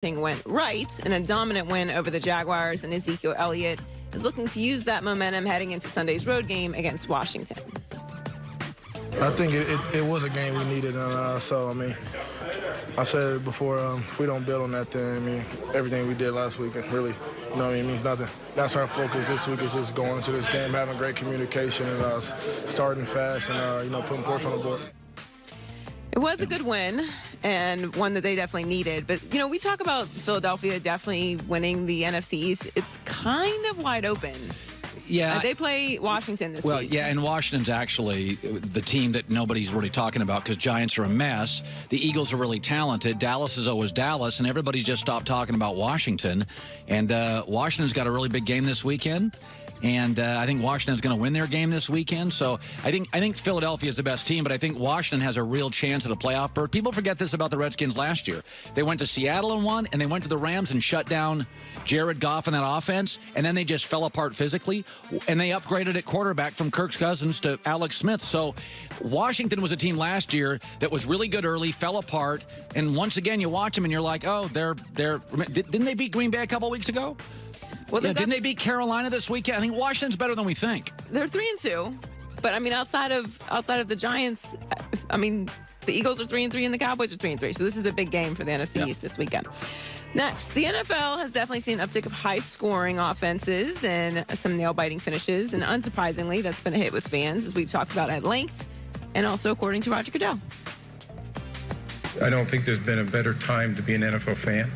Thing went right in a dominant win over the Jaguars, and Ezekiel Elliott is looking to use that momentum heading into Sunday's road game against Washington. I think it was a game we needed, so, I said it before, if we don't build on that, then, everything we did last week really, means nothing. That's our focus this week, is just going into this game, having great communication, and starting fast and, putting points on the board. It was a good win, and one that they definitely needed. But, we talk about Philadelphia definitely winning the NFC East. It's kind of wide open. Yeah. They play Washington this week. Well, yeah, and Washington's actually the team that nobody's really talking about because Giants are a mess. The Eagles are really talented. Dallas is always Dallas, and everybody's just stopped talking about Washington. And Washington's got a really big game this weekend. And I think Washington's going to win their game this weekend. So I think Philadelphia is the best team, but I think Washington has a real chance at a playoff berth. People forget this about the Redskins last year. They went to Seattle and won, and they went to the Rams and shut down Jared Goff and that offense, and then they just fell apart physically, and they upgraded at quarterback from Kirk Cousins to Alex Smith. So Washington was a team last year that was really good early, fell apart, and once again you watch them and you're like, oh, didn't they beat Green Bay a couple weeks ago? Well, yeah, didn't they beat Carolina this weekend? I think Washington's better than we think. They're 3-2, but outside of the Giants, the Eagles are 3-3 and the Cowboys are 3-3. So this is a big game for the NFC East this weekend. Next, the NFL has definitely seen an uptick of high-scoring offenses and some nail-biting finishes, and unsurprisingly, that's been a hit with fans, as we've talked about at length, and also according to Roger Goodell. I don't think there's been a better time to be an NFL fan.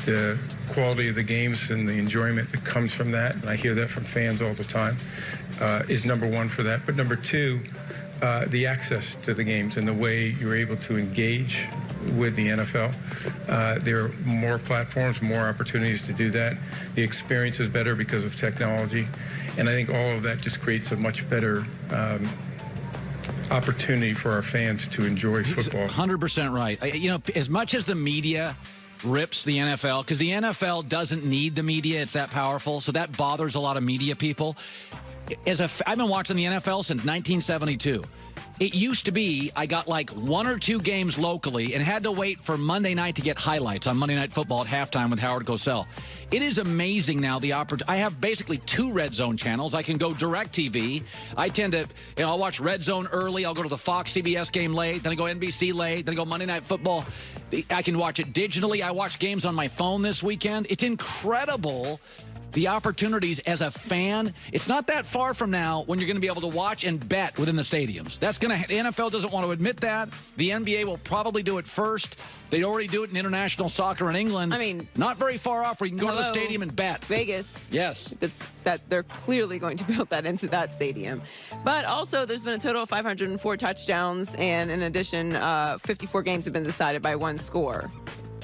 The quality of the games and the enjoyment that comes from that, and I hear that from fans all the time, is number one for that. But number two, the access to the games and the way you're able to engage with the NFL. There are more platforms, more opportunities to do that. The experience is better because of technology. And I think all of that just creates a much better opportunity for our fans to enjoy football. 100% right. As much as the media rips the NFL, because the NFL doesn't need the media, it's that powerful, so that bothers a lot of media people. I've been watching the NFL since 1972. It used to be I got like one or two games locally and had to wait for Monday night to get highlights on Monday Night Football at halftime with Howard Cosell. It is amazing now the opportunity. I have basically two Red Zone channels. I can go direct TV. I tend to, I'll watch Red Zone early. I'll go to the Fox CBS game late. Then I go NBC late. Then I go Monday Night Football. I can watch it digitally. I watch games on my phone this weekend. It's incredible. The opportunities as a fan, it's not that far from now when you're going to be able to watch and bet within the stadiums. The NFL doesn't want to admit that. The NBA will probably do it first. They already do it in international soccer in England. Not very far off where you can go to the stadium and bet. Vegas. Yes. That they're clearly going to build that into that stadium. But also, there's been a total of 504 touchdowns, and in addition, 54 games have been decided by one score.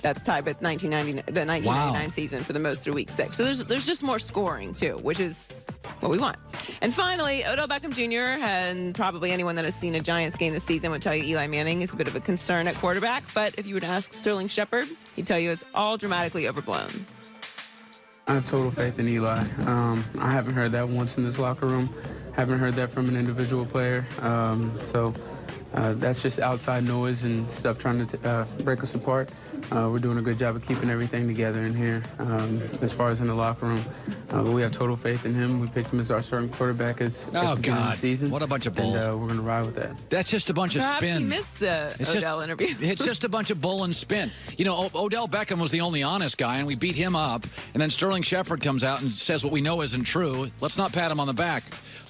That's tied with the 1999 season for the most through week 6. So there's just more scoring, too, which is what we want. And finally, Odell Beckham Jr. and probably anyone that has seen a Giants game this season would tell you Eli Manning is a bit of a concern at quarterback. But if you were to ask Sterling Shepard, he'd tell you it's all dramatically overblown. I have total faith in Eli. I haven't heard that once in this locker room. Haven't heard that from an individual player. That's just outside noise and stuff trying to break us apart. We're doing a good job of keeping everything together in here as far as in the locker room. But we have total faith in him. We picked him as our starting quarterback at the beginning of the season. What a bunch of bull. And we're going to ride with that. That's just a bunch of spin. Perhaps he missed the Odell interview. It's just a bunch of bull and spin. Odell Beckham was the only honest guy, and we beat him up. And then Sterling Shepard comes out and says what we know isn't true. Let's not pat him on the back.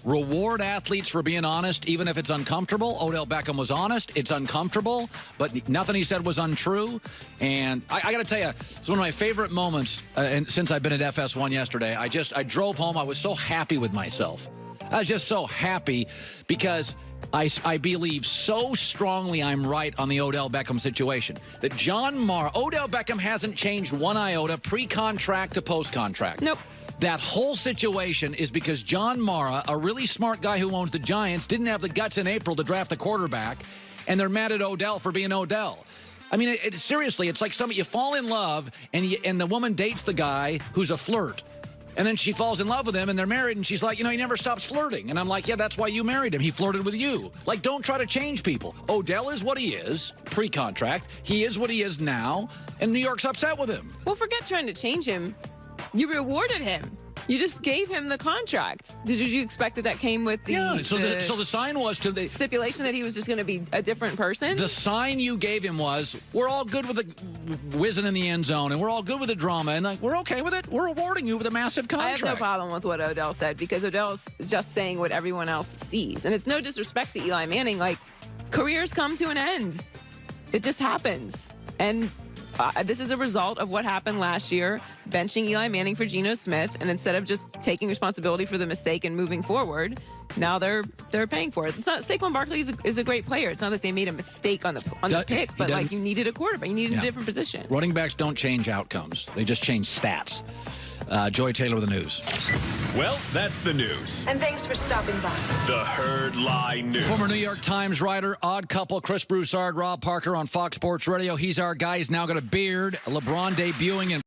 Reward athletes for being honest, even if it's uncomfortable. Odell Beckham was honest. It's uncomfortable, but nothing he said was untrue. And I got to tell you, it's one of my favorite moments since I've been at FS1 yesterday. I drove home. I was so happy with myself. I was just so happy because I believe so strongly I'm right on the Odell Beckham situation. That Odell Beckham hasn't changed one iota pre-contract to post-contract. Nope. That whole situation is because John Mara, a really smart guy who owns the Giants, didn't have the guts in April to draft a quarterback, and they're mad at Odell for being Odell. Seriously, it's like you fall in love, and the woman dates the guy who's a flirt. And then she falls in love with him, and they're married, and she's like, he never stops flirting. And I'm like, yeah, that's why you married him. He flirted with you. Like, don't try to change people. Odell is what he is, pre-contract. He is what he is now, and New York's upset with him. Well, forget trying to change him. You rewarded him. You just gave him the contract. Did you expect that came with the So the sign was to the stipulation that he was just going to be a different person? The sign you gave him was, we're all good with the whizzing in the end zone, and we're all good with the drama, and like, we're okay with it. We're rewarding you with a massive contract. I have no problem with what Odell said because Odell's just saying what everyone else sees. And it's no disrespect to Eli Manning. Like, careers come to an end. It just happens. And this is a result of what happened last year, benching Eli Manning for Geno Smith, and instead of just taking responsibility for the mistake and moving forward, now they're paying for it. It's not Saquon Barkley is a great player. It's not that they made a mistake on the pick, but like you needed a quarterback, you needed a different position. Running backs don't change outcomes; they just change stats. Joy Taylor with the news. Well, that's the news. And thanks for stopping by. The Herd Lie News. Former New York Times writer, odd couple, Chris Broussard, Rob Parker on Fox Sports Radio. He's our guy. He's now got a beard. LeBron debuting in